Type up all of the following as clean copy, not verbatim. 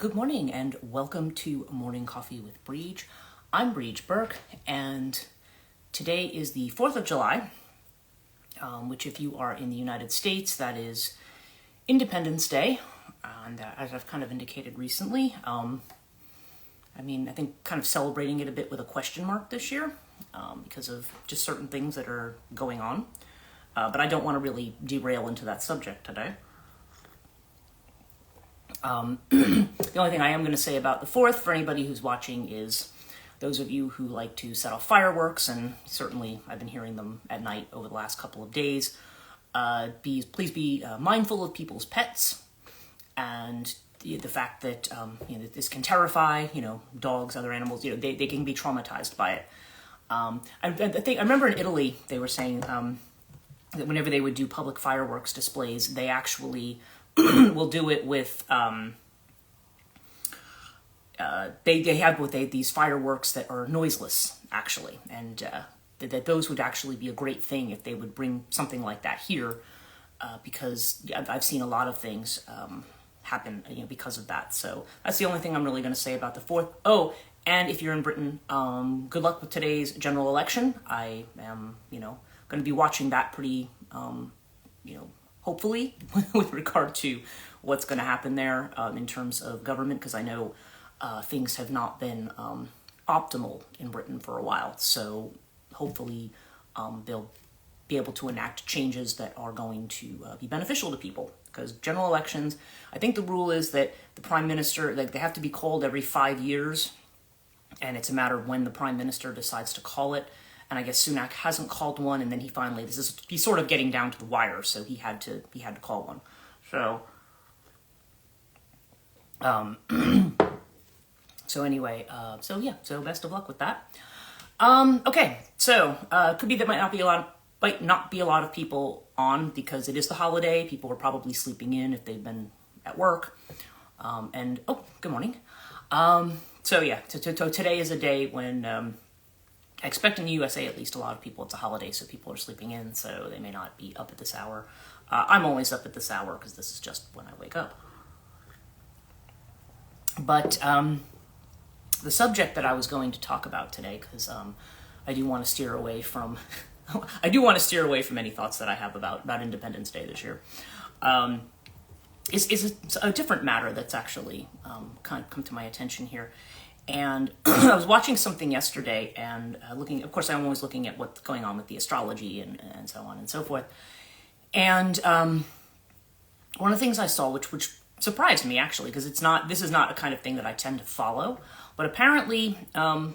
Good morning and welcome to Morning Coffee with Brigid. I'm Brigid Burke, and today is the 4th of July, which if you are in the United States, that is Independence Day. And as I've kind of indicated recently, I think kind of celebrating it a bit with a question mark this year because of just certain things that are going on. But I don't want to really derail into that subject today. The only thing I am going to say about the 4th for anybody who's watching is those of you who like to set off fireworks, and certainly I've been hearing them at night over the last couple of days, please be mindful of people's pets and the fact that this can terrify dogs, other animals. They can be traumatized by it. I remember in Italy they were saying that whenever they would do public fireworks displays, they actually will do it with they have these fireworks that are noiseless actually, and that those would actually be a great thing if they would bring something like that here, because I've seen a lot of things happen because of that. So that's the only thing I'm really going to say about the 4th. Oh, and if you're in Britain, good luck with today's general election. I am going to be watching that pretty hopefully, with regard to what's going to happen there in terms of government, because I know things have not been optimal in Britain for a while. So hopefully they'll be able to enact changes that are going to be beneficial to people. Because general elections, I think the rule is that the prime minister, they have to be called every 5 years, and it's a matter of when the prime minister decides to call it. And I guess Sunak hasn't called one, and then he's sort of getting down to the wire, so he had to call one. So, so best of luck with that. Okay, so could be that might not be a lot of people on because it is the holiday. People are probably sleeping in if they've been at work. Good morning. So today is a day when. I expect in the USA, at least, a lot of people, it's a holiday, so people are sleeping in, so they may not be up at this hour. I'm always up at this hour because this is just when I wake up. But the subject that I was going to talk about today, because I do want to steer away from any thoughts that I have about Independence Day this year, is a different matter that's actually kind of come to my attention here. And I was watching something yesterday and looking, of course, I'm always looking at what's going on with the astrology and so on and so forth. And one of the things I saw, which surprised me actually, because this is not a kind of thing that I tend to follow, but apparently, in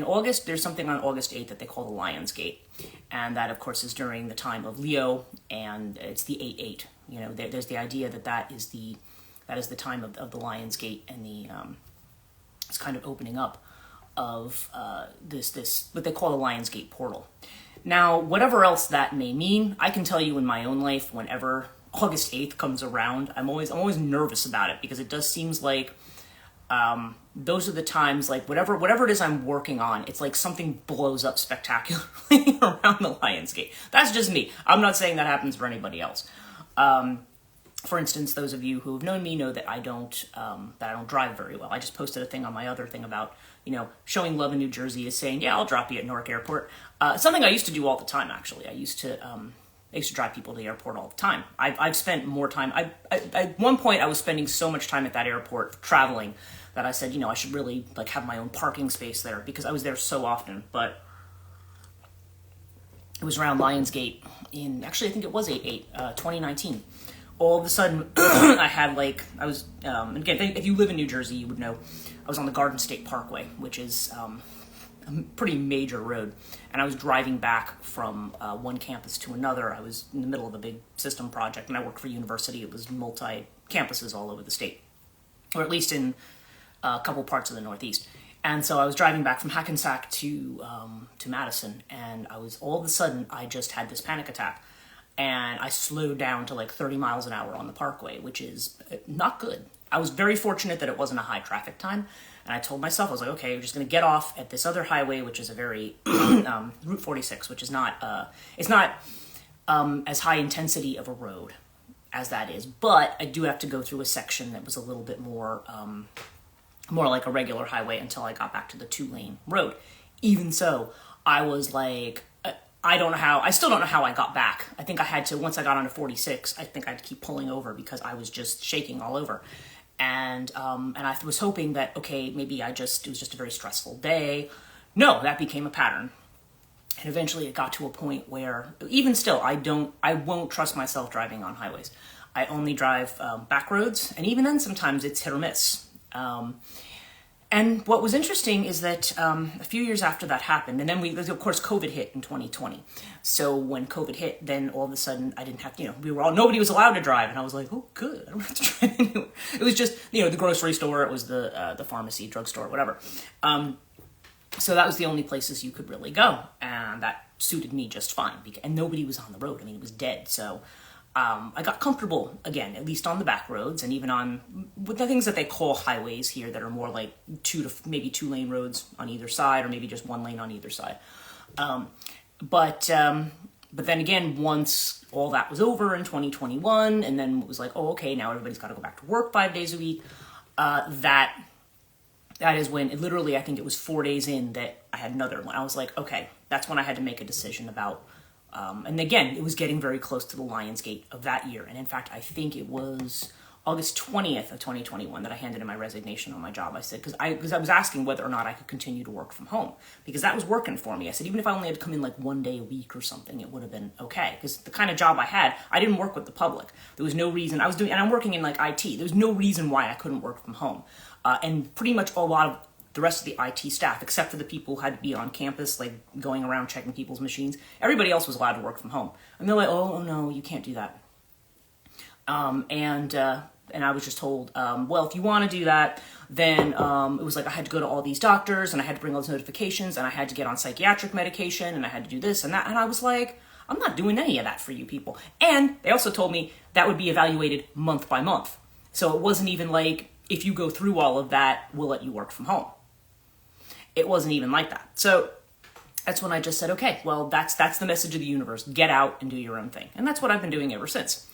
August, there's something on August 8th that they call the Lion's Gate. And that, of course, is during the time of Leo, and it's the 8-8. There's the idea that is the time of the Lion's Gate and the it's kind of opening up of this what they call the Lion's Gate portal. Now, whatever else that may mean, I can tell you in my own life, whenever August 8th comes around, I'm always nervous about it because it does seems like those are the times, like whatever it is I'm working on, it's like something blows up spectacularly around the Lion's Gate. That's just me. I'm not saying that happens for anybody else. For instance, those of you who have known me know that I don't drive very well. I just posted a thing on my other thing about, showing love in New Jersey is saying, yeah, I'll drop you at Newark Airport. Something I used to do all the time, actually. I used to drive people to the airport all the time. I've spent more time. At one point, I was spending so much time at that airport traveling that I said, I should really have my own parking space there because I was there so often. But it was around Lionsgate I think it was 8/8, 2019. All of a sudden, again, if you live in New Jersey, you would know, I was on the Garden State Parkway, which is a pretty major road, and I was driving back from one campus to another. I was in the middle of a big system project, and I worked for a university. It was multi-campuses all over the state, or at least in a couple parts of the Northeast. And so I was driving back from Hackensack to Madison, and all of a sudden, I just had this panic attack. And I slowed down to 30 miles an hour on the parkway, which is not good. I was very fortunate that it wasn't a high traffic time. And I told myself, I was like, okay, you're just going to get off at this other highway, which is a very, Route 46, which is not, it's not as high intensity of a road as that is. But I do have to go through a section that was a little bit more like a regular highway until I got back to the 2-lane road. Even so, I was like, I still don't know how I got back. I think I had to, once I got onto 46, I think I had to keep pulling over because I was just shaking all over. And I was hoping that, okay, maybe it was just a very stressful day. No, that became a pattern. And eventually it got to a point where, even still, I won't trust myself driving on highways. I only drive back roads, and even then sometimes it's hit or miss. And what was interesting is that a few years after that happened, and then of course, COVID hit in 2020. So when COVID hit, then all of a sudden I didn't have, nobody was allowed to drive. And I was like, oh, good, I don't have to drive anywhere. It was just, the grocery store, it was the pharmacy, drugstore, whatever. So that was the only places you could really go. And that suited me just fine. And nobody was on the road. I mean, it was dead. So I got comfortable again, at least on the back roads, and even with the things that they call highways here that are more like 2-lane roads on either side, or maybe just 1 lane on either side. But then again, once all that was over in 2021, and then it was like, oh, okay, now everybody's got to go back to work 5 days a week. That is when literally, I think it was 4 days in that I had another one. I was like, okay, that's when I had to make a decision about. And again, it was getting very close to the Lionsgate of that year. And in fact, I think it was August 20th of 2021 that I handed in my resignation on my job. I said, because I was asking whether or not I could continue to work from home, because that was working for me. I said, even if I only had to come in like 1 day a week or something, it would have been okay. Because the kind of job I had, I didn't work with the public. There was no reason and I'm working in like IT. There was no reason why I couldn't work from home. And pretty much a lot of the rest of the IT staff, except for the people who had to be on campus, like going around checking people's machines, everybody else was allowed to work from home. And they're like, oh no, you can't do that. And I was just told, well, if you want to do that, then it was like I had to go to all these doctors, and I had to bring all those notifications, and I had to get on psychiatric medication, and I had to do this and that. And I was like, I'm not doing any of that for you people. And they also told me that would be evaluated month by month. So it wasn't even like, if you go through all of that, we'll let you work from home. It wasn't even like that. So that's when I just said, okay, well, that's the message of the universe. Get out and do your own thing. And that's what I've been doing ever since.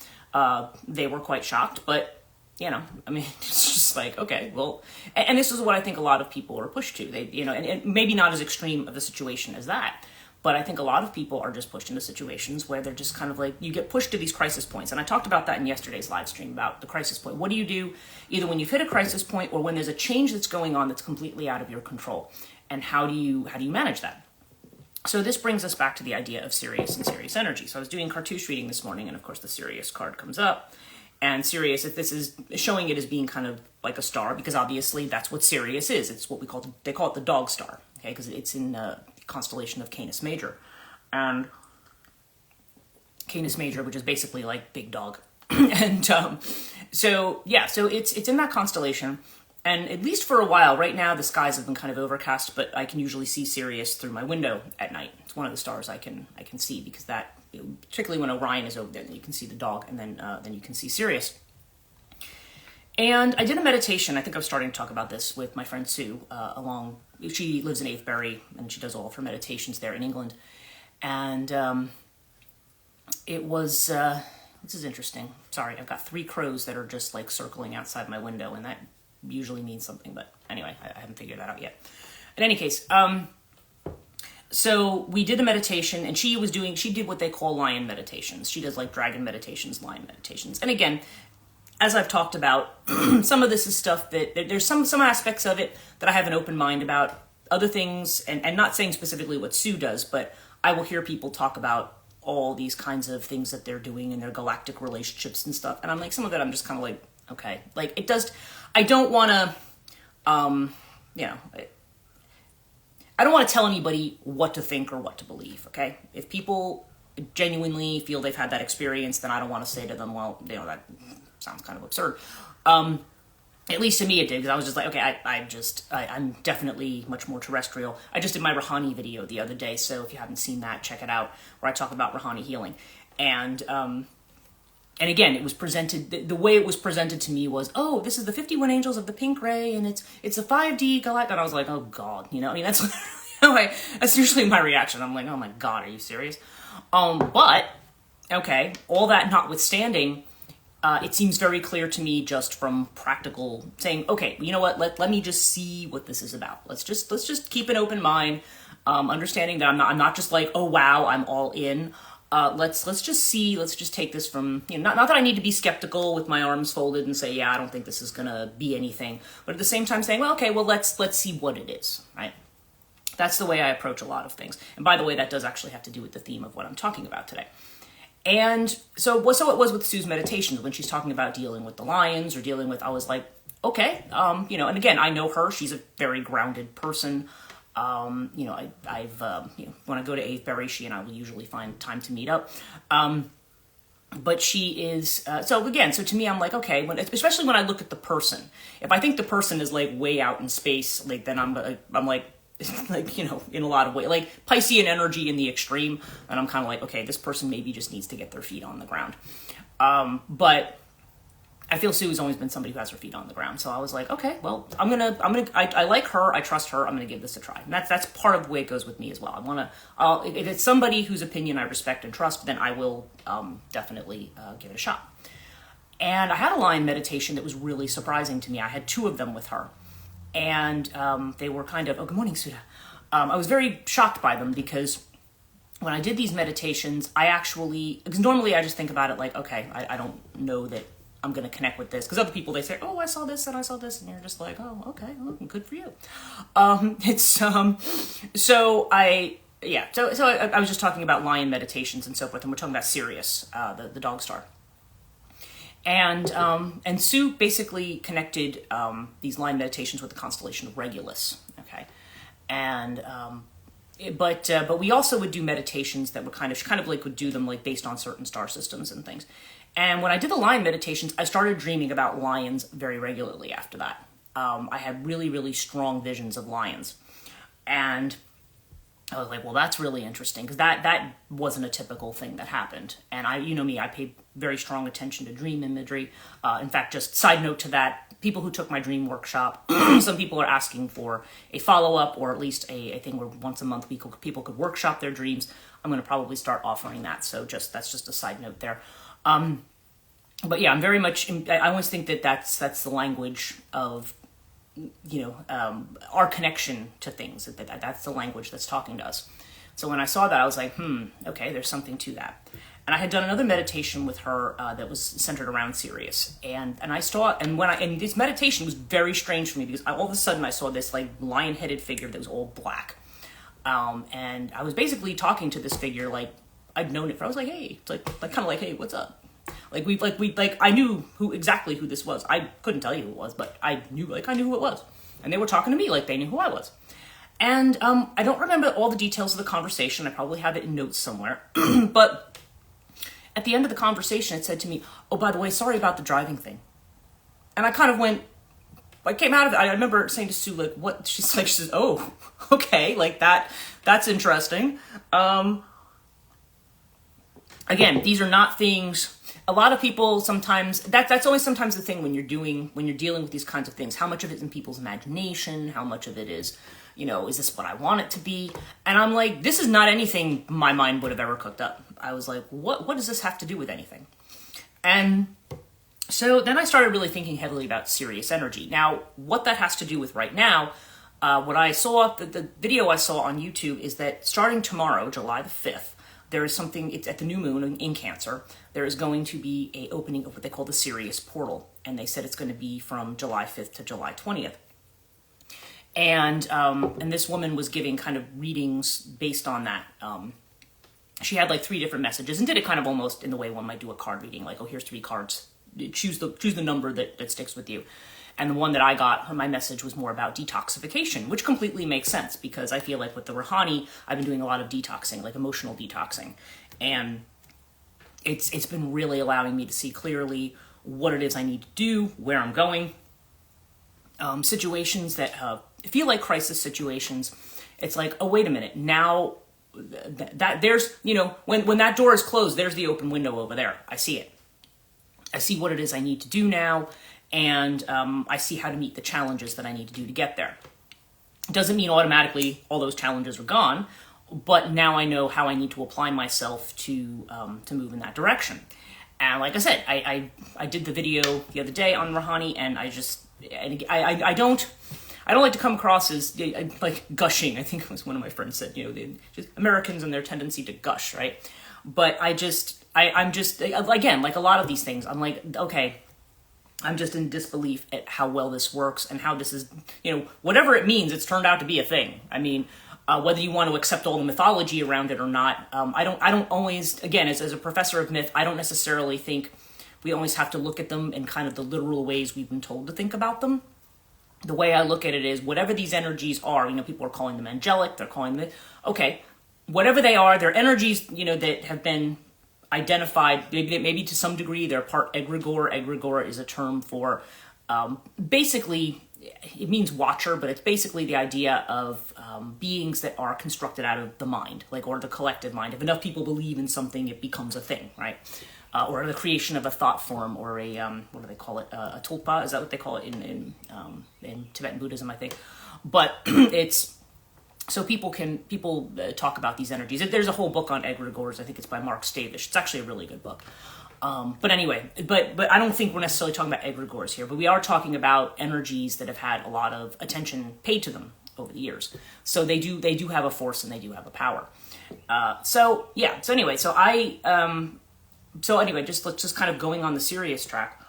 They were quite shocked, but, I mean, it's just like, okay, well, and this is what I think a lot of people are pushed to. They, and maybe not as extreme of a situation as that, but I think a lot of people are just pushed into situations where they're just kind of like, you get pushed to these crisis points. And I talked about that in yesterday's live stream about the crisis point. What do you do either when you've hit a crisis point or when there's a change that's going on that's completely out of your control? And how do you manage that? So this brings us back to the idea of Sirius and Sirius energy. So I was doing cartouche reading this morning, and of course the Sirius card comes up. And Sirius, if this is showing it as being kind of like a star, because obviously that's what Sirius is. It's what they call it the dog star, okay? Because it's in the constellation of Canis Major. And Canis Major, which is basically like big dog. And so it's in that constellation. And at least for a while, right now the skies have been kind of overcast, but I can usually see Sirius through my window at night. It's one of the stars I can see, because that, particularly when Orion is over there, you can see the dog, and then you can see Sirius. And I did a meditation. I think I was starting to talk about this with my friend Sue. She lives in Avebury, and she does all of her meditations there in England. And it was this is interesting. Sorry, I've got 3 crows that are just like circling outside my window, and that usually means something, but anyway, I haven't figured that out yet. In any case, so we did the meditation, and she did what they call lion meditations. She does like dragon meditations, lion meditations. And again, as I've talked about, some of this is stuff that there's some aspects of it that I have an open mind about. Other things, and not saying specifically what Sue does, but I will hear people talk about all these kinds of things that they're doing in their galactic relationships and stuff. And I'm like, some of it I'm just kind of like, okay, like it does. I don't want to, I don't want to tell anybody what to think or what to believe, okay? If people genuinely feel they've had that experience, then I don't want to say to them, well, that sounds kind of absurd. At least to me it did, because I was just like, okay, I'm definitely much more terrestrial. I just did my Rahani video the other day, so if you haven't seen that, check it out, where I talk about Rahani healing. And again, it was presented, the way it was presented to me was, oh, this is the 51 angels of the pink ray, and it's a 5D galactic. And I was like, oh God, that's usually my reaction. I'm like, oh my God, are you serious? But okay, all that notwithstanding, It seems very clear to me just from practical saying, okay, you know what? Let me just see what this is about. Let's just keep an open mind, understanding that I'm not just like, oh wow, I'm all in. Let's just see. Let's just take this from, not that I need to be skeptical with my arms folded and say, yeah, I don't think this is gonna be anything. But at the same time, saying, well, okay, well let's see what it is, right? That's the way I approach a lot of things. And by the way, that does actually have to do with the theme of what I'm talking about today. And so it was with Sue's meditations when she's talking about dealing with the lions or dealing with, I was like, okay, and again, I know her, she's a very grounded person. I've when I go to Avebury, she and I will usually find time to meet up. But she is, so to me, I'm like, okay, especially when I look at the person, if I think the person is like way out in space, like, then I'm like, like, in a lot of ways, like Piscean energy in the extreme. And I'm kind of like, okay, this person maybe just needs to get their feet on the ground. But I feel Sue has always been somebody who has her feet on the ground. So I was like, okay, well, I like her. I trust her. I'm going to give this a try. And that's part of the way it goes with me as well. If it's somebody whose opinion I respect and trust, then I will, definitely, give it a shot. And I had a lion meditation that was really surprising to me. I had 2 of them with her. And they were kind of, oh, good morning, Sudha. I was very shocked by them because when I did these meditations, because normally I just think about it like, okay, I don't know that I'm going to connect with this. Because other people, they say, oh, I saw this and I saw this. And you're just like, oh, okay, well, good for you. So I was just talking about lion meditations and so forth. And we're talking about Sirius, the dog star. And Sue basically connected these line meditations with the constellation of Regulus. Okay, and but we also would do meditations that were kind of like would do them like based on certain star systems and things. And when I did the lion meditations, I started dreaming about lions very regularly after that. I had really, really strong visions of lions, and I was like, well, that's really interesting because that wasn't a typical thing that happened. And I paid very strong attention to dream imagery. In fact, just side note to that, people who took my dream workshop, some people are asking for a follow-up or at least a thing where once a month people could workshop their dreams. I'm going to probably start offering that. So that's just a side note there. But yeah, I'm very much, I always think that's the language of, our connection to things, that's the language that's talking to us. So when I saw that, I was like, okay, there's something to that. And I had done another meditation with her that was centered around Sirius. And I saw, and this meditation was very strange for me because all of a sudden I saw this like lion-headed figure that was all black. And I was basically talking to this figure like I'd known it for, I was like, hey, it's like kind of like, hey, what's up? I knew exactly who this was. I couldn't tell you who it was, but I knew who it was. And they were talking to me like they knew who I was. And I don't remember all the details of the conversation. I probably have it in notes somewhere. But at the end of the conversation, it said to me, oh, by the way, sorry about the driving thing. And I kind of went, I came out of it. I remember saying to Sue, like, what? She says, oh, okay, like that's interesting. Again, these are not things. A lot of people sometimes, that's always sometimes the thing when you're dealing with these kinds of things. How much of it is in people's imagination? How much of it is, is this what I want it to be? And I'm like, this is not anything my mind would have ever cooked up. I was like, what does this have to do with anything? And so then I started really thinking heavily about Sirius energy. Now, what that has to do with right now, what I saw, the video I saw on YouTube is that starting tomorrow, July the 5th, there is something, it's at the new moon in Cancer, there is going to be a opening of what they call the Sirius portal. And they said it's going to be from July 5th to July 20th. And this woman was giving kind of readings based on that. She had like 3 different messages and did it kind of almost in the way one might do a card reading, like, oh, here's 3 cards. Choose the number that sticks with you. And the one that I got, my message was more about detoxification, which completely makes sense because I feel like with the Rouhani, I've been doing a lot of detoxing, like emotional detoxing. And it's been really allowing me to see clearly what it is I need to do, where I'm going. Situations that feel like crisis situations, it's like, oh, wait a minute, now that there's, when that door is closed, there's the open window over there. I see it. I see what it is I need to do now. And I see how to meet the challenges that I need to do to get there. It doesn't mean automatically all those challenges are gone, but now I know how I need to apply myself to move in that direction. And like I said, I did the video the other day on Rouhani, and I don't like to come across as like gushing. I think it was one of my friends said, just Americans and their tendency to gush, right? But I'm just again, like a lot of these things, I'm like, okay, I'm just in disbelief at how well this works and how this is, whatever it means, it's turned out to be a thing. I mean, whether you want to accept all the mythology around it or not, I don't always, again, as a professor of myth, I don't necessarily think we always have to look at them in kind of the literal ways we've been told to think about them. The way I look at it is whatever these energies are, people are calling them angelic, they're calling them, okay, whatever they are, they're energies, that have been identified, maybe to some degree, they're part egregore. Egregore is a term for, basically, it means watcher, but it's basically the idea of beings that are constructed out of the mind, or the collective mind. If enough people believe in something, it becomes a thing, right? Or the creation of a thought form, or a, what do they call it? A tulpa, is that what they call it in Tibetan Buddhism, I think? But it's, so people talk about these energies. There's a whole book on egregores. I think it's by Mark Stavish. It's actually a really good book. But anyway, but I don't think we're necessarily talking about egregores here, but we are talking about energies that have had a lot of attention paid to them over the years. So they do have a force and they do have a power. So anyway, let's just kind of going on the Sirius track,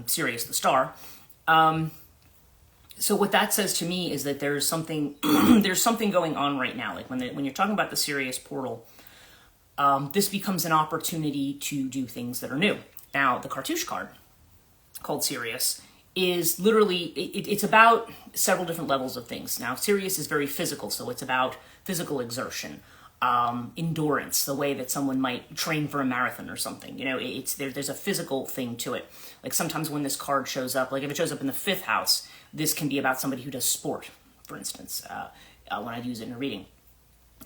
Sirius the star. So what that says to me is that there's something going on right now. Like when you're talking about the Sirius portal, this becomes an opportunity to do things that are new. Now, the cartouche card, called Sirius, is literally, it's about several different levels of things. Now, Sirius is very physical, so it's about physical exertion, endurance, the way that someone might train for a marathon or something. There's a physical thing to it. Like sometimes when this card shows up, like if it shows up in the 5th house, this can be about somebody who does sport, for instance, when I use it in a reading.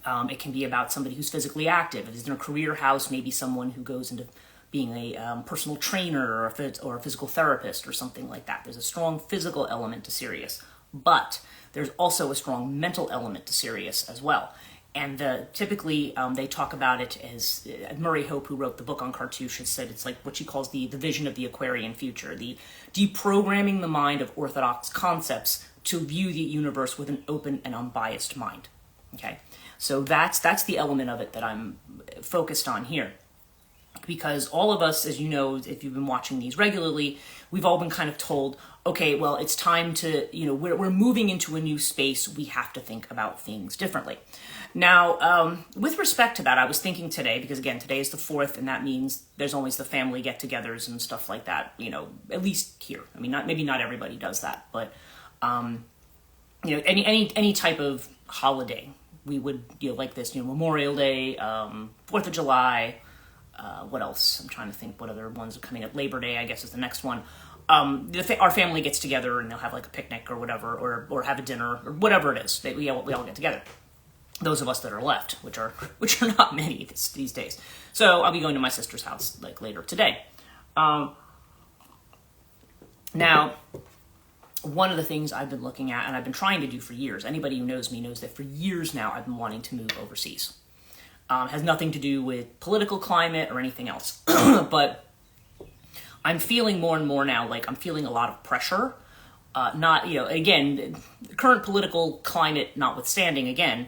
It can be about somebody who's physically active. If it's in a career house, maybe someone who goes into being a personal trainer or a physical therapist or something like that. There's a strong physical element to Sirius, but there's also a strong mental element to Sirius as well. And typically they talk about it as, Murray Hope, who wrote the book on cartouche, has said it's like what she calls the vision of the Aquarian future, the deprogramming the mind of orthodox concepts to view the universe with an open and unbiased mind. Okay, so that's the element of it that I'm focused on here. Because all of us, as you know, if you've been watching these regularly, we've all been kind of told, okay, well, it's time to, we're moving into a new space. We have to think about things differently. Now, with respect to that, I was thinking today, because again, today is the 4th, and that means there's always the family get-togethers and stuff like that, at least here. I mean, maybe not everybody does that, but, any type of holiday, we would, like this, Memorial Day, 4th of July, what else? I'm trying to think what other ones are coming up. Labor Day, I guess, is the next one. Our family gets together and they'll have like a picnic or whatever, or have a dinner or whatever it is. We all get together. Those of us that are left, which are not many these days. So I'll be going to my sister's house like later today. Now, one of the things I've been looking at and I've been trying to do for years, anybody who knows me knows that for years now I've been wanting to move overseas. Has nothing to do with political climate or anything else. But I'm feeling more and more now, like I'm feeling a lot of pressure. Again, current political climate notwithstanding, again,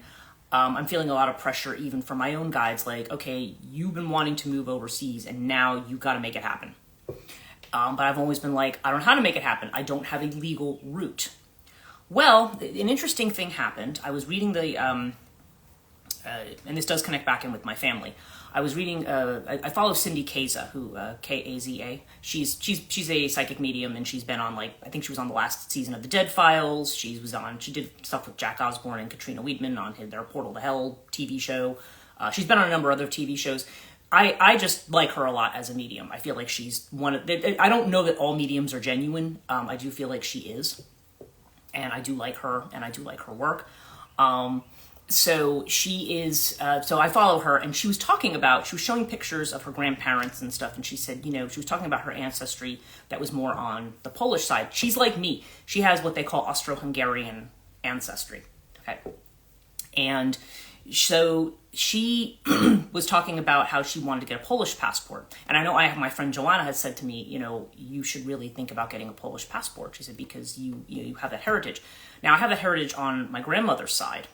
I'm feeling a lot of pressure even from my own guides, like, okay, you've been wanting to move overseas and now you've got to make it happen. But I've always been like, I don't know how to make it happen. I don't have a legal route. Well, an interesting thing happened. I was reading the, and this does connect back in with my family. I was reading, I follow Cindy Kaza, who, K-A-Z-A. She's a psychic medium, and she's been on, like, I think she was on the last season of The Dead Files. She did stuff with Jack Osbourne and Katrina Weidman on their Portal to Hell TV show. She's been on a number of other TV shows. I just like her a lot as a medium. I feel like she's I don't know that all mediums are genuine. I do feel like she is. And I do like her, and I do like her work. So she is, so I follow her, and she was showing pictures of her grandparents and stuff, and she said, she was talking about her ancestry that was more on the Polish side. She's like me. She has what they call Austro-Hungarian ancestry, okay? And So she was talking about how she wanted to get a Polish passport. And I know my friend Joanna has said to me, you should really think about getting a Polish passport. She said, because you have that heritage. Now, I have a heritage on my grandmother's side.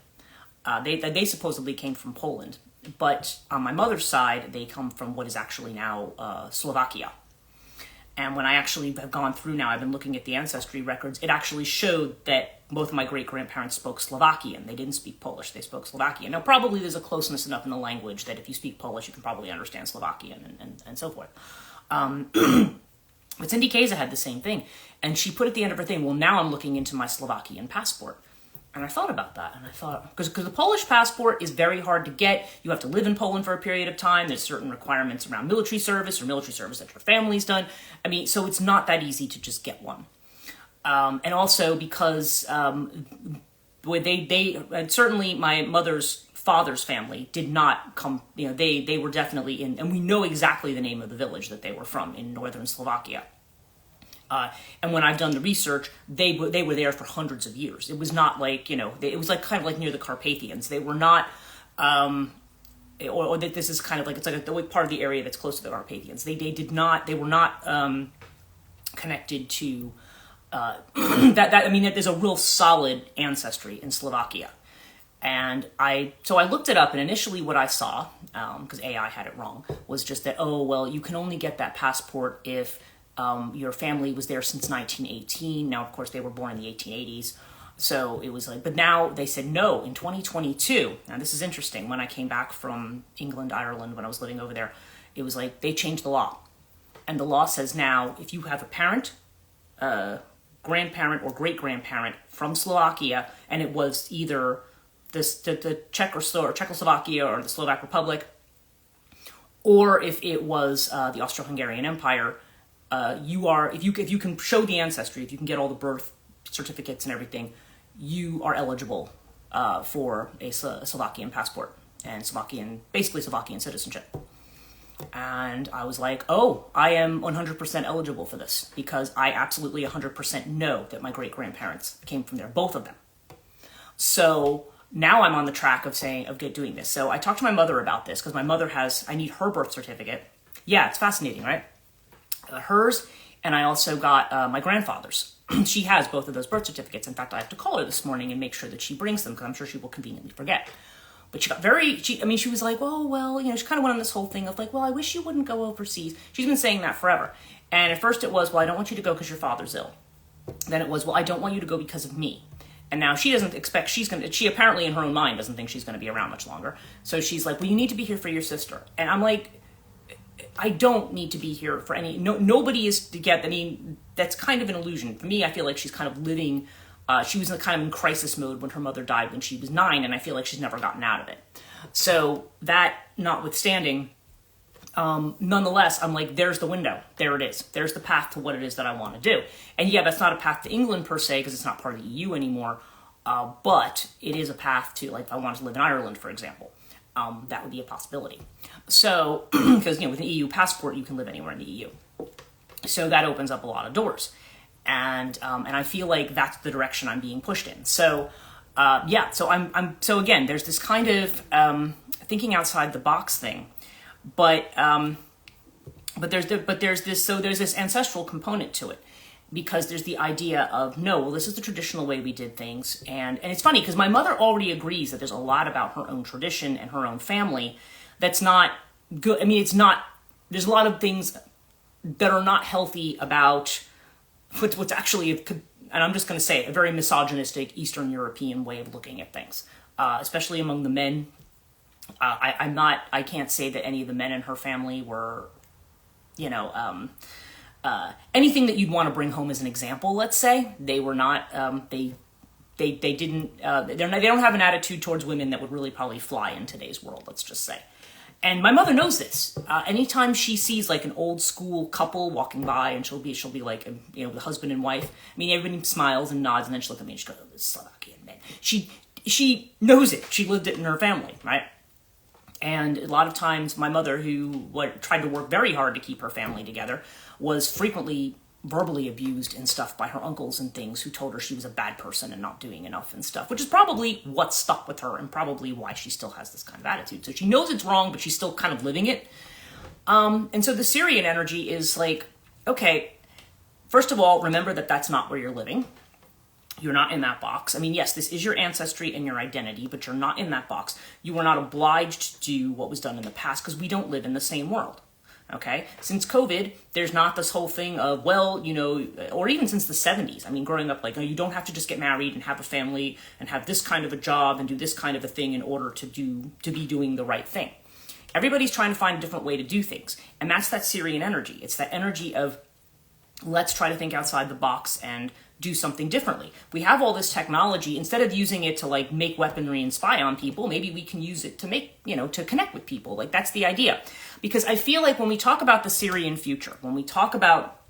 They supposedly came from Poland. But on my mother's side, they come from what is actually now Slovakia. And when I actually have gone through now, I've been looking at the ancestry records, it actually showed that both of my great-grandparents spoke Slovakian. They didn't speak Polish, they spoke Slovakian. Now, probably there's a closeness enough in the language that if you speak Polish, you can probably understand Slovakian and so forth. But Cindy Kaza had the same thing. And she put at the end of her thing, well, now I'm looking into my Slovakian passport. And I thought about that, and I thought, because the Polish passport is very hard to get. You have to live in Poland for a period of time. There's certain requirements around military service or military service that your family's done. I mean, so it's not that easy to just get one. And also because certainly my mother's father's family did not come, they were definitely in, and we know exactly the name of the village that they were from in northern Slovakia. And when I've done the research, they were there for hundreds of years. It was not like, it was like kind of like near the Carpathians. They were not, or that this is kind of like, it's like a part of the area that's close to the Carpathians. They were not connected to there's a real solid ancestry in Slovakia. And so I looked it up, and initially what I saw, because AI had it wrong, was just that, you can only get that passport if your family was there since 1918. Now, of course, they were born in the 1880s. So it was like, but now they said no, in 2022. Now, this is interesting. When I came back from England, Ireland, when I was living over there, it was like they changed the law. And the law says now, if you have a parent, grandparent, or great-grandparent from Slovakia, and it was either the Czechoslovakia or the Slovak Republic, or if it was the Austro-Hungarian Empire, if you can show the ancestry, if you can get all the birth certificates and everything, you are eligible for a Slovakian passport and basically Slovakian citizenship. And I was like, I am 100% eligible for this, because I absolutely 100% know that my great-grandparents came from there, both of them. So now I'm on the track of doing this. So I talked to my mother about this, because my mother I need her birth certificate. Yeah, it's fascinating, right? Hers, and I also got my grandfather's. She has both of those birth certificates. In fact, I have to call her this morning and make sure that she brings them, because I'm sure she will conveniently forget. But she got she was like, she kind of went on this whole thing of like, I wish you wouldn't go overseas. She's been saying that forever. And at first it was, I don't want you to go because your father's ill. Then it was, I don't want you to go because of me. And now she doesn't expect she apparently in her own mind doesn't think she's going to be around much longer. So she's like, you need to be here for your sister. And I'm like, I don't need to be here for nobody is to get, that's kind of an illusion. For me, I feel like she's kind of living, she was kind of in crisis mode when her mother died when she was 9, and I feel like she's never gotten out of it. So that notwithstanding, nonetheless, I'm like, there's the window. There it is. There's the path to what it is that I want to do. And yeah, that's not a path to England per se, because it's not part of the EU anymore, but it is a path to, like, if I wanted to live in Ireland, for example. That would be a possibility. So, because, with an EU passport, you can live anywhere in the EU. So that opens up a lot of doors. And I feel like that's the direction I'm being pushed in. So, so again, there's this kind of thinking outside the box thing. But there's this ancestral component to it. Because there's the idea of, this is the traditional way we did things. And it's funny, because my mother already agrees that there's a lot about her own tradition and her own family that's not good. There's a lot of things that are not healthy about what's actually, and I'm just going to say, a very misogynistic Eastern European way of looking at things, especially among the men. I can't say that any of the men in her family were, anything that you'd want to bring home as an example, let's say, they were not, they don't have an attitude towards women that would really probably fly in today's world, let's just say. And my mother knows this. Anytime she sees like an old school couple walking by, and she'll be like, the husband and wife, everybody smiles and nods, and then she'll look at me and she goes, this Slovakian man. She knows it. She lived it in her family, right? And a lot of times my mother, who tried to work very hard to keep her family together, was frequently verbally abused and stuff by her uncles and things, who told her she was a bad person and not doing enough and stuff, which is probably what stuck with her and probably why she still has this kind of attitude. So she knows it's wrong, but she's still kind of living it. And so the Sirian energy is like, okay, first of all, remember that that's not where you're living. You're not in that box. I mean, yes, this is your ancestry and your identity, but you're not in that box. You are not obliged to do what was done in the past because we don't live in the same world. Okay? Since COVID, there's not this whole thing of, well, you know, or even since the 70s. I mean, growing up, like, oh, you don't have to just get married and have a family and have this kind of a job and do this kind of a thing in order to be doing the right thing. Everybody's trying to find a different way to do things. And that's that Sirian energy. It's that energy of, let's try to think outside the box and do something differently. We have all this technology. Instead of using it to like make weaponry and spy on people, maybe we can use it to make, you know, to connect with people. Like, that's the idea. Because I feel like when we talk about the Sirian future, when we talk about,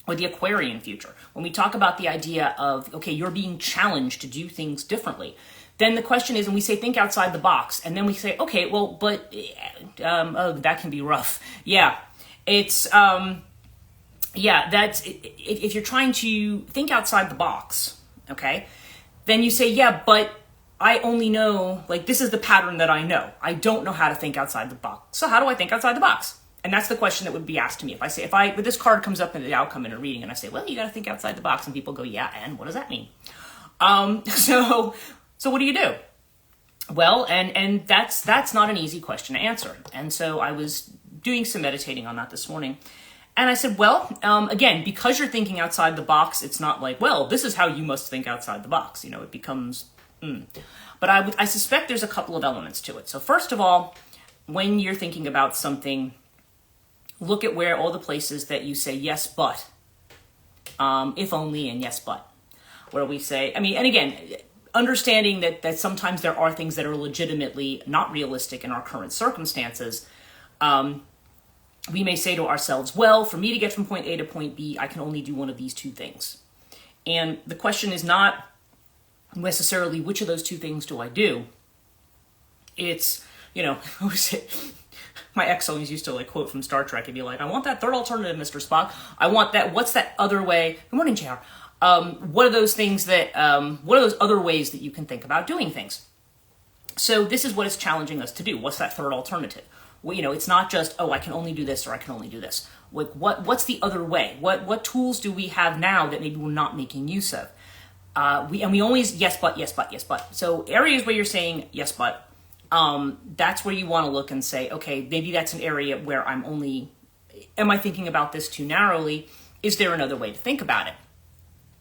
or the Aquarian future, when we talk about the idea of, okay, you're being challenged to do things differently, then the question is, and we say, think outside the box. And then we say, okay, well, but, oh, that can be rough. Yeah, it's, yeah, that's, if you're trying to think outside the box, okay, then you say, yeah, but I only know, like, this is the pattern that I know. I don't know how to think outside the box. So how do I think outside the box? And that's the question that would be asked to me. If I say, if this card comes up in the outcome in a reading and I say, well, you got to think outside the box, and people go, yeah, and what does that mean? So what do you do? Well, and that's not an easy question to answer. And so I was doing some meditating on that this morning. And I said, well, again, because you're thinking outside the box, it's not like, well, this is how you must think outside the box. You know, it becomes, But I suspect there's a couple of elements to it. So first of all, when you're thinking about something, look at where all the places that you say, yes, but, if only, and yes, but, where we say, I mean, and again, understanding that sometimes there are things that are legitimately not realistic in our current circumstances, we may say to ourselves, well, for me to get from point A to point B, I can only do one of these two things. And the question is not necessarily which of those two things do I do. It's, you know, who is it? My ex always used to like quote from Star Trek and be like, I want that third alternative, Mr. Spock. I want that. What's that other way? Good morning, JR. What are those things that, what are those other ways that you can think about doing things? So this is what it's challenging us to do. What's that third alternative? Well, you know, it's not just, oh, I can only do this or I can only do this. Like, what's the other way? What tools do we have now that maybe we're not making use of? We always, yes, but, yes, but, yes, but. So areas where you're saying, yes, but, that's where you want to look and say, okay, maybe that's an area where am I thinking about this too narrowly? Is there another way to think about it?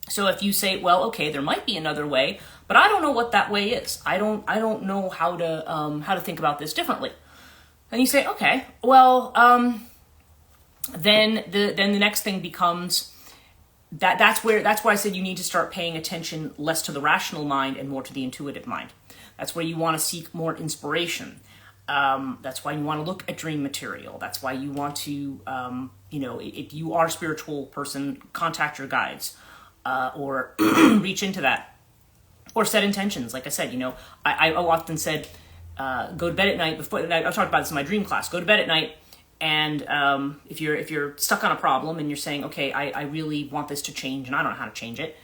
So if you say, well, okay, there might be another way, but I don't know what that way is. I don't know how to think about this differently. And you say, okay, well, then the next thing becomes that's where I said you need to start paying attention less to the rational mind and more to the intuitive mind. That's where you want to seek more inspiration. That's why you want to look at dream material. That's why you want to, you know, if you are a spiritual person, contact your guides, or reach into that, or set intentions. Like I said, you know, I often said, go to bed at night before. I've talked about this in my dream class. Go to bed at night, and if you're stuck on a problem and you're saying, okay, I really want this to change and I don't know how to change it,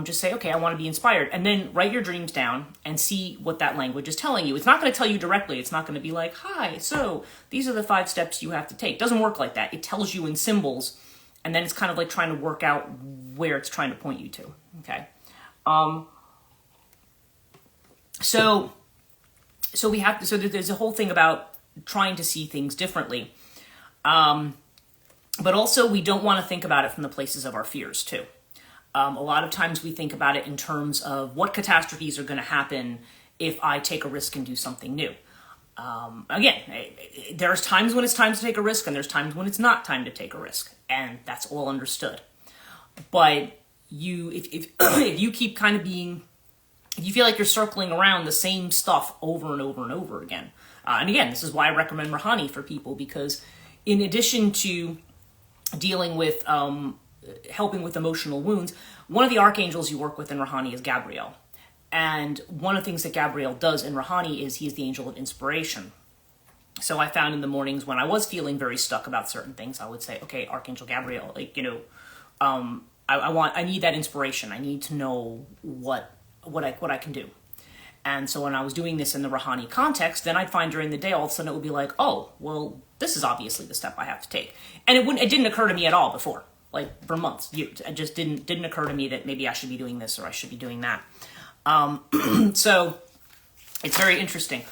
just say, okay, I want to be inspired, and then write your dreams down and see what that language is telling you. It's not going to tell you directly. It's not going to be like, hi, so these are the 5 steps you have to take. It doesn't work like that. It tells you in symbols, and then it's kind of like trying to work out where it's trying to point you to. Okay. So we have to, so there's a whole thing about trying to see things differently. But also we don't want to think about it from the places of our fears too. A lot of times we think about it in terms of what catastrophes are going to happen if I take a risk and do something new. Again, there's times when it's time to take a risk and there's times when it's not time to take a risk. And that's all understood. But if you keep kind of being, if you feel like you're circling around the same stuff over and over and over again. And again, this is why I recommend Rahani for people, because in addition to dealing with, helping with emotional wounds, one of the archangels you work with in Rahani is Gabriel. And one of the things that Gabriel does in Rahani is he is the angel of inspiration. So I found in the mornings when I was feeling very stuck about certain things, I would say, okay, Archangel Gabriel, like, you know, I need that inspiration. I need to know what I can do. And so when I was doing this in the Rouhani context, then I'd find during the day, all of a sudden it would be like, oh, well, this is obviously the step I have to take. And it didn't occur to me at all before, like for months, years. It just didn't occur to me that maybe I should be doing this or I should be doing that. So it's very interesting.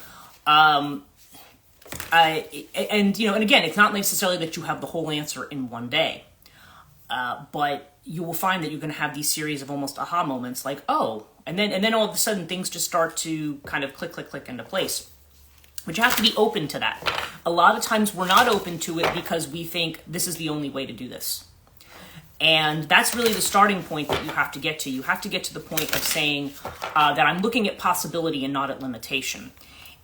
And again, it's not necessarily that you have the whole answer in one day, but you will find that you're going to have these series of almost aha moments, like, oh, and then all of a sudden things just start to kind of click into place. But you have to be open to that. A lot of times we're not open to it because we think this is the only way to do this. And that's really the starting point that you have to get to. You have to get to the point of saying that I'm looking at possibility and not at limitation.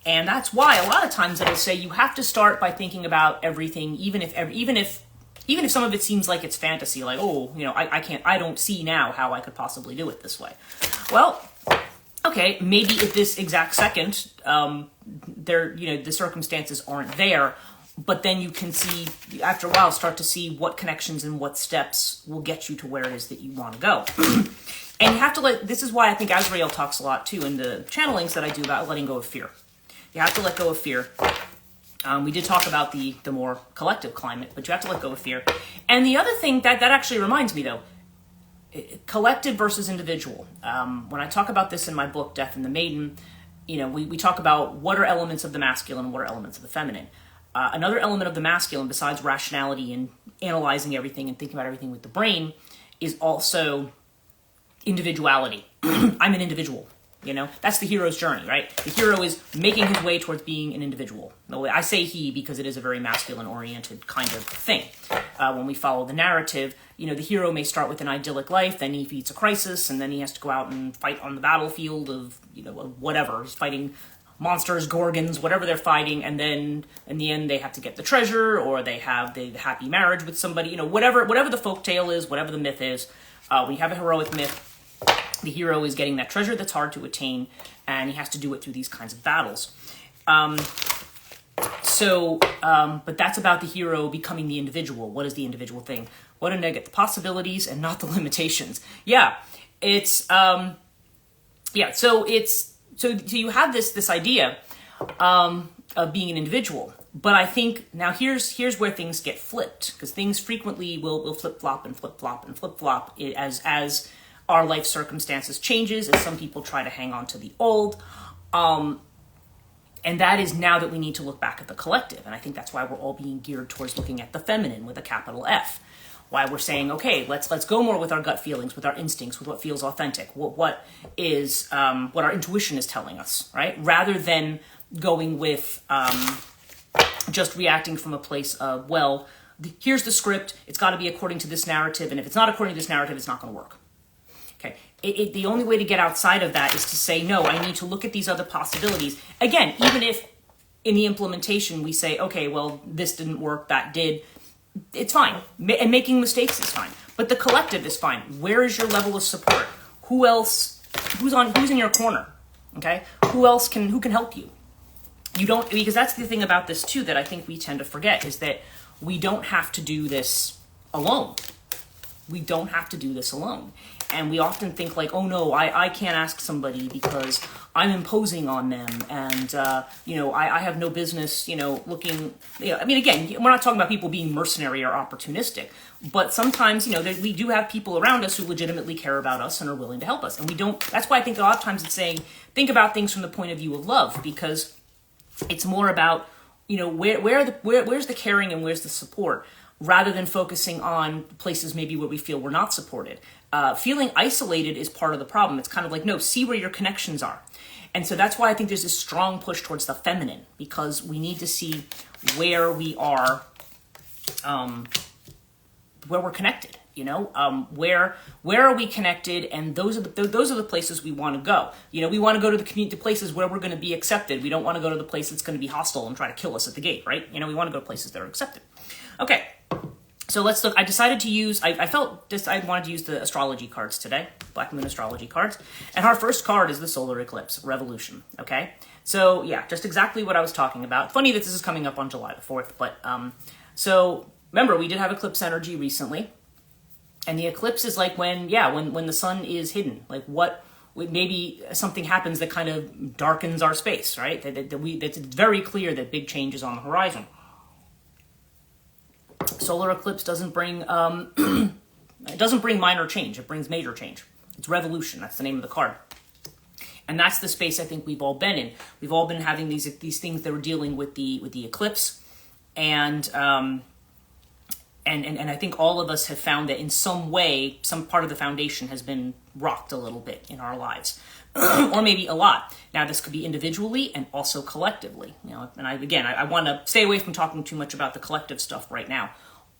And that's why a lot of times I will say you have to start by thinking about everything, even if some of it seems like it's fantasy, like, oh, I don't see now how I could possibly do it this way. Well, okay, maybe at this exact second, the circumstances aren't there, but then you can see, after a while, start to see what connections and what steps will get you to where it is that you want to go. And you have to this is why I think Azrael talks a lot too in the channelings that I do about letting go of fear. You have to let go of fear. We did talk about the more collective climate, but you have to let go of fear. And the other thing that actually reminds me, though, collective versus individual. When I talk about this in my book, Death and the Maiden, we talk about what are elements of the masculine and what are elements of the feminine. Another element of the masculine, besides rationality and analyzing everything and thinking about everything with the brain, is also individuality. I'm an individual. That's the hero's journey, right? The hero is making his way towards being an individual. I say he because it is a very masculine-oriented kind of thing. When we follow the narrative, the hero may start with an idyllic life, then he meets a crisis, and then he has to go out and fight on the battlefield of, whatever. He's fighting monsters, gorgons, whatever they're fighting, and then in the end they have to get the treasure, or they have the happy marriage with somebody, whatever the folktale is, whatever the myth is. We have a heroic myth. The hero is getting that treasure that's hard to attain, and he has to do it through these kinds of battles. But that's about the hero becoming the individual. What is the individual thing? What do I get? The possibilities and not the limitations. So you have this idea of being an individual. But I think now here's where things get flipped, because things frequently will flip-flop and flip-flop and flip-flop as our life circumstances changes, as some people try to hang on to the old. And that is now that we need to look back at the collective. And I think that's why we're all being geared towards looking at the feminine with a capital F. Why we're saying, okay, let's go more with our gut feelings, with our instincts, with what feels authentic, what our intuition is telling us, right? Rather than going with just reacting from a place of, well, here's the script, it's got to be according to this narrative, and if it's not according to this narrative, it's not going to work. Okay. The only way to get outside of that is to say, no, I need to look at these other possibilities. Again, even if in the implementation we say, okay, well, this didn't work, that did, it's fine. And making mistakes is fine. But the collective is fine. Where is your level of support? Who's in your corner? Okay? Who can help you? Because that's the thing about this too that I think we tend to forget, is that we don't have to do this alone. We don't have to do this alone. And we often think like, oh no, I can't ask somebody because I'm imposing on them, and I have no business, looking. Again, we're not talking about people being mercenary or opportunistic, but sometimes, we do have people around us who legitimately care about us and are willing to help us, and we don't. That's why I think a lot of times it's saying think about things from the point of view of love, because it's more about where's the caring and where's the support, rather than focusing on places maybe where we feel we're not supported. Feeling isolated is part of the problem. It's kind of like, no, see where your connections are. And so that's why I think there's this strong push towards the feminine, because we need to see where we are, where we're connected, where are we connected? And those are the places we want to go. We want to go to the community, places where we're going to be accepted. We don't want to go to the place that's going to be hostile and try to kill us at the gate, right? We want to go to places that are accepted. Okay. So let's look. I decided to use, I wanted to use the astrology cards today, Black Moon astrology cards. And our first card is the solar eclipse, revolution, okay? So yeah, just exactly what I was talking about. Funny that this is coming up on July the 4th, but so remember, we did have eclipse energy recently. And the eclipse is like when the sun is hidden, like maybe something happens that kind of darkens our space, right? That's very clear that big change is on the horizon. Solar eclipse doesn't bring it doesn't bring minor change. It brings major change. It's revolution. That's the name of the card. And that's the space I think we've all been in. We've all been having these things that we're dealing with the eclipse, and I think all of us have found that in some way, some part of the foundation has been rocked a little bit in our lives, or maybe a lot. Now, this could be individually and also collectively. And I want to stay away from talking too much about the collective stuff right now,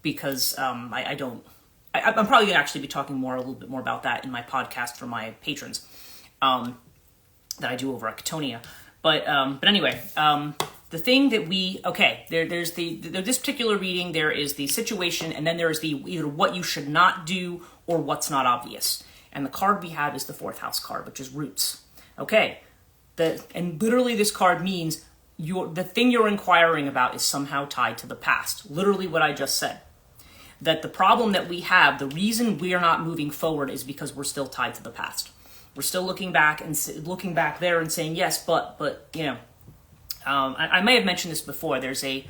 because I'm probably going to actually be talking a little bit more about that in my podcast for my patrons that I do over at Katonia. But anyway. The thing that there's this particular reading, there is the situation, and then there's the either what you should not do or what's not obvious. And the card we have is the 4th house card, which is roots. Okay, and literally this card means the thing you're inquiring about is somehow tied to the past. Literally what I just said. That the problem that we have, the reason we are not moving forward is because we're still tied to the past. We're still looking back there and saying, yes, but I may have mentioned this before. There's a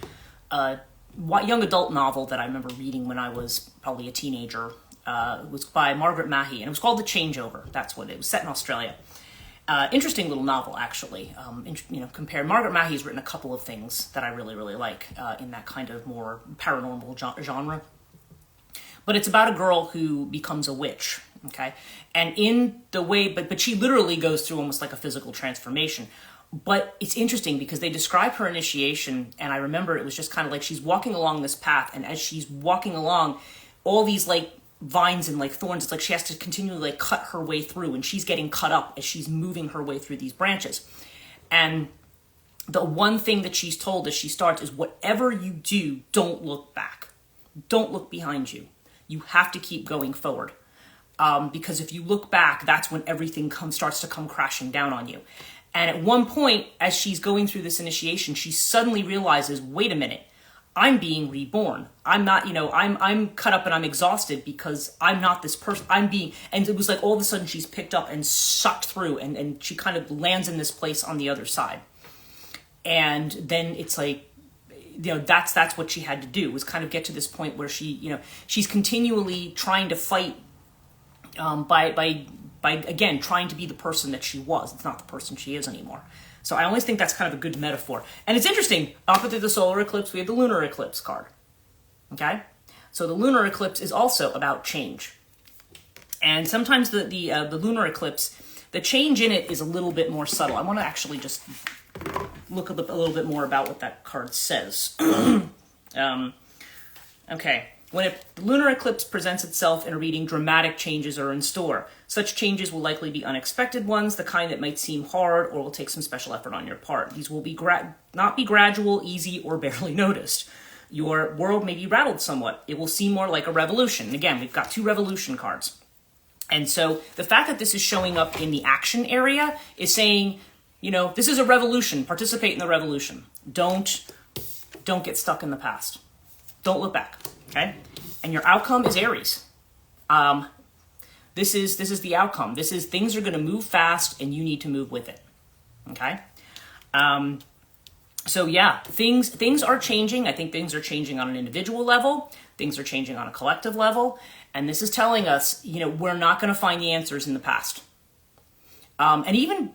young adult novel that I remember reading when I was probably a teenager. It was by Margaret Mahy, and it was called The Changeover. That's what it was, set in Australia. Interesting little novel, actually. Margaret Mahy's written a couple of things that I really, really like in that kind of more paranormal genre. But it's about a girl who becomes a witch, okay? And in the way, but she literally goes through almost like a physical transformation. But it's interesting because they describe her initiation, and I remember it was just kind of like she's walking along this path, and as she's walking along, all these like vines and like thorns, it's like she has to continually like cut her way through, and she's getting cut up as she's moving her way through these branches. And the one thing that she's told as she starts is whatever you do, don't look back. Don't look behind you. You have to keep going forward. Because if you look back, that's when everything starts to come crashing down on you. And at one point, as she's going through this initiation, she suddenly realizes, wait a minute, I'm being reborn. I'm not, I'm cut up and I'm exhausted because I'm not this person. And it was like all of a sudden she's picked up and sucked through, and she kind of lands in this place on the other side. And then it's like, that's what she had to do, was kind of get to this point where she's continually trying to fight by again, trying to be the person that she was. It's not the person she is anymore. So I always think that's kind of a good metaphor. And it's interesting, opposite the solar eclipse, we have the lunar eclipse card. Okay? So the lunar eclipse is also about change. And sometimes the lunar eclipse, the change in it is a little bit more subtle. I want to actually just look a little bit more about what that card says. Okay. When the lunar eclipse presents itself in a reading, dramatic changes are in store. Such changes will likely be unexpected ones, the kind that might seem hard or will take some special effort on your part. These will be not be gradual, easy, or barely noticed. Your world may be rattled somewhat. It will seem more like a revolution. And again, we've got 2 revolution cards. And so the fact that this is showing up in the action area is saying, this is a revolution. Participate in the revolution. Don't get stuck in the past. Don't look back. Okay, and your outcome is Aries. This is the outcome. This is things are going to move fast, and you need to move with it. Okay, so yeah, things are changing. I think things are changing on an individual level. Things are changing on a collective level, and this is telling us, we're not going to find the answers in the past. And even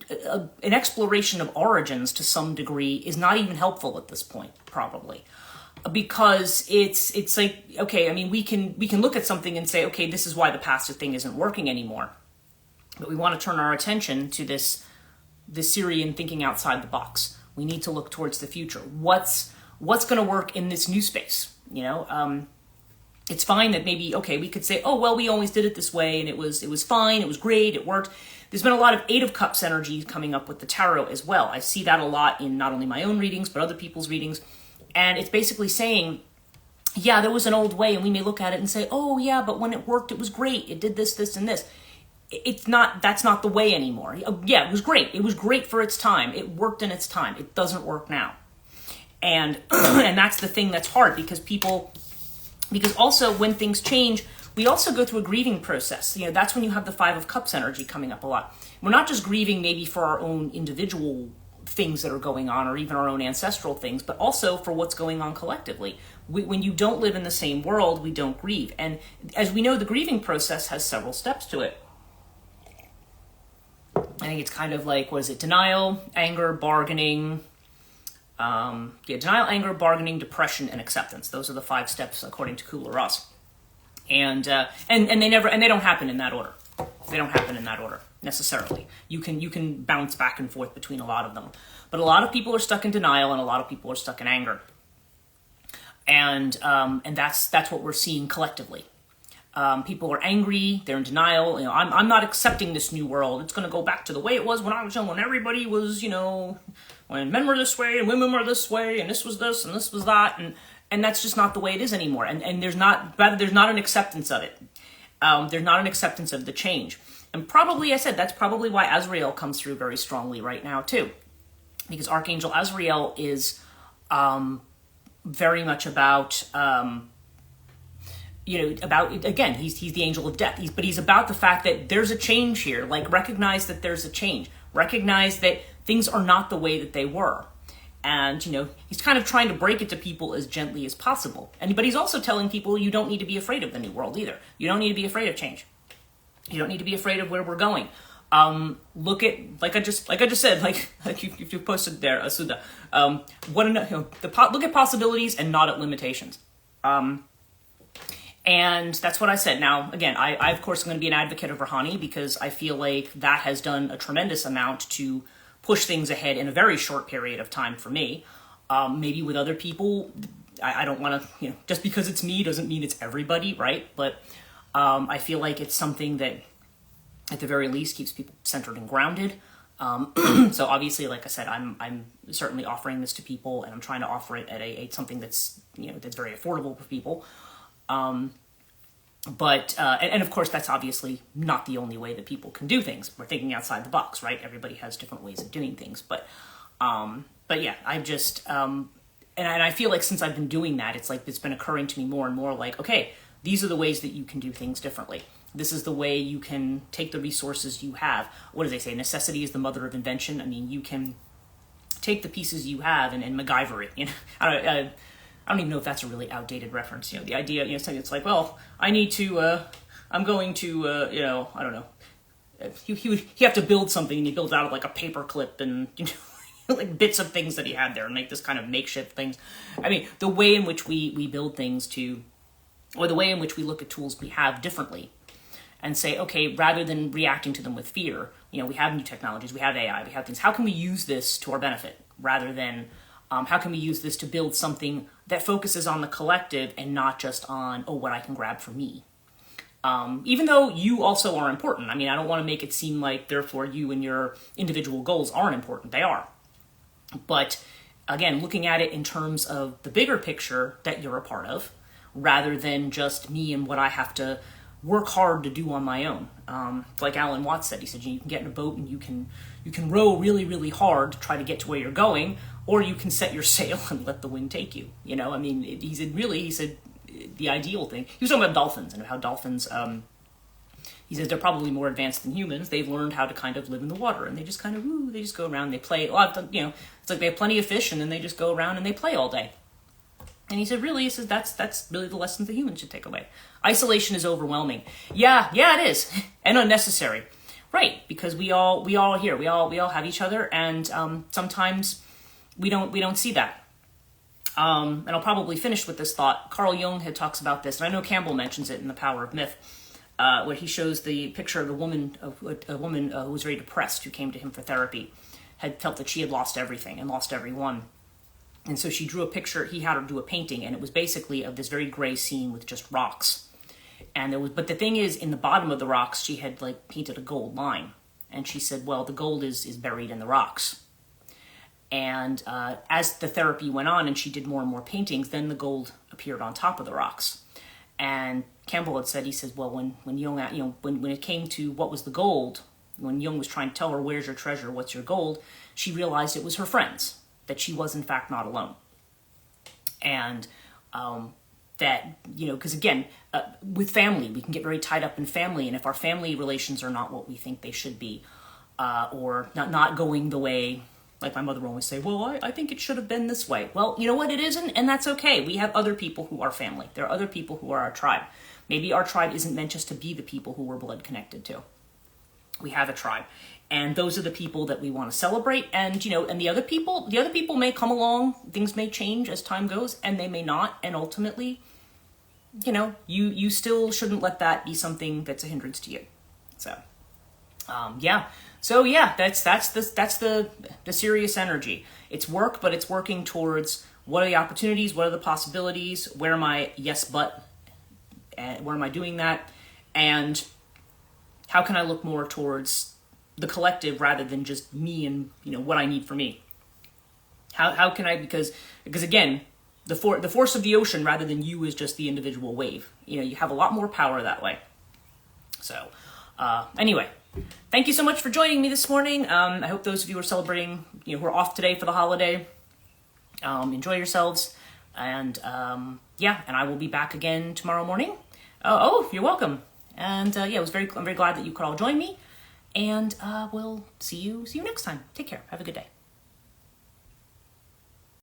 an exploration of origins to some degree is not even helpful at this point, probably. Because it's like, okay, I mean, we can look at something and say, okay, this is why the past thing isn't working anymore. But we want to turn our attention to this Sirian thinking outside the box. We need to look towards the future. What's going to work in this new space? It's fine that maybe, okay, we could say, oh, well, we always did it this way, and it was fine, it was great, it worked. There's been a lot of 8 of Cups energy coming up with the tarot as well. I see that a lot in not only my own readings, but other people's readings. And it's basically saying, yeah, there was an old way, and we may look at it and say, oh, yeah, but when it worked, it was great. It did this, this, and this. That's not the way anymore. Yeah, it was great. It was great for its time. It worked in its time. It doesn't work now. And and that's the thing that's hard because also when things change, we also go through a grieving process. That's when you have the Five of Cups energy coming up a lot. We're not just grieving maybe for our own individual things that are going on, or even our own ancestral things, but also for what's going on collectively. When you don't live in the same world, we don't grieve. And as we know, the grieving process has several steps to it. I think it's kind of like, what is it? Denial, anger, bargaining. Denial, anger, bargaining, depression, and acceptance. Those are the 5 steps according to Kubler-Ross. And they don't happen in that order. They don't happen in that order necessarily. You can bounce back and forth between a lot of them, but a lot of people are stuck in denial, and a lot of people are stuck in anger. And that's what we're seeing collectively. People are angry, they're in denial. I'm not accepting this new world. It's going to go back to the way it was when I was young, when everybody was, when men were this way and women were this way, and this was this and this was that, and that's just not the way it is anymore. And there's not an acceptance of it. There's not an acceptance of the change. And probably, I said, that's probably why Azrael comes through very strongly right now too, because Archangel Azrael is very much about. Again, he's the angel of death. But he's about the fact that there's a change here. Like, recognize that there's a change. Recognize that things are not the way that they were. And, he's kind of trying to break it to people as gently as possible. But he's also telling people you don't need to be afraid of the new world either. You don't need to be afraid of change. You don't need to be afraid of where we're going. Look at, like I just said, like you posted there, Asuda. Look at possibilities and not at limitations. And that's what I said. Now, again, I of course am going to be an advocate of Rouhani, because I feel like that has done a tremendous amount to push things ahead in a very short period of time for me. Maybe with other people, I don't want to, just because it's me doesn't mean it's everybody, right? But I feel like it's something that, at the very least, keeps people centered and grounded. So obviously, like I said, I'm certainly offering this to people, and I'm trying to offer it at something that's, that's very affordable for people. But of course, that's obviously not the only way that people can do things. We're thinking outside the box, right? Everybody has different ways of doing things. But yeah, I've just, and I feel like since I've been doing that, it's been occurring to me more and more like, okay, these are the ways that you can do things differently. This is the way you can take the resources you have. What do they say? Necessity is the mother of invention. I mean, you can take the pieces you have and MacGyver it. I don't even know if that's a really outdated reference. The idea, it's like, well, I need to, I'm going to, I don't know. He have to build something, and he builds out of like a paper clip and, like bits of things that he had there, and make this kind of makeshift things. I mean, the way in which we build things or the way in which we look at tools we have differently, and say, okay, rather than reacting to them with fear, we have new technologies, we have AI, we have things. How can we use this to our benefit, rather than how can we use this to build something that focuses on the collective and not just on, what I can grab for me? Even though you also are important. I mean, I don't want to make it seem like, therefore, you and your individual goals aren't important. They are. But again, looking at it in terms of the bigger picture that you're a part of, rather than just me and what I have to work hard to do on my own. Like Alan Watts said, he said, you can get in a boat and you can row really, really hard to try to get to where you're going, or you can set your sail and let the wind take you. I mean, he said the ideal thing. He was talking about dolphins and how dolphins, he says they're probably more advanced than humans. They've learned how to kind of live in the water, and they just kind of, they just go around, they play. It's like they have plenty of fish, and then they just go around and they play all day. And he said, really, that's really the lessons that humans should take away. Isolation is overwhelming. Yeah, it is, and unnecessary, right? Because we all are here. We all have each other, and sometimes we don't see that. And I'll probably finish with this thought. Carl Jung talks about this, and I know Campbell mentions it in The Power of Myth, where he shows the picture of a woman who was very depressed, who came to him for therapy, had felt that she had lost everything and lost everyone. And so she drew a picture, he had her do a painting, and it was basically of this very gray scene with just rocks. But the thing is, in the bottom of the rocks, she had like painted a gold line. And she said, well, the gold is buried in the rocks. And as the therapy went on and she did more and more paintings, then the gold appeared on top of the rocks. And Campbell had said, he says, well, when Jung, when it came to what was the gold, when Jung was trying to tell her, where's your treasure, what's your gold, she realized it was her friends, that she was in fact not alone. And that, because again, with family, we can get very tied up in family. And if our family relations are not what we think they should be, or not going the way, like my mother will always say, well, I think it should have been this way. Well, you know what? It isn't, and that's okay. We have other people who are family. There are other people who are our tribe. Maybe our tribe isn't meant just to be the people who we're blood connected to. We have a tribe. And those are the people that we want to celebrate. And, and the other people may come along, things may change as time goes, and they may not. And ultimately, you still shouldn't let that be something that's a hindrance to you. So, yeah. So yeah, that's the Sirius energy. It's work, but it's working towards what are the opportunities, what are the possibilities, where am I, yes, but, and where am I doing that? And how can I look more towards the collective rather than just me and what I need for me? How can I, because again, the force of the ocean rather than you is just the individual wave. You have a lot more power that way. So anyway, thank you so much for joining me this morning. I hope those of you who are celebrating, who are off today for the holiday, enjoy yourselves. And yeah, and I will be back again tomorrow morning. Oh, you're welcome. And yeah, I'm very glad that you could all join me. And we'll see you next time. Take care. Have a good day.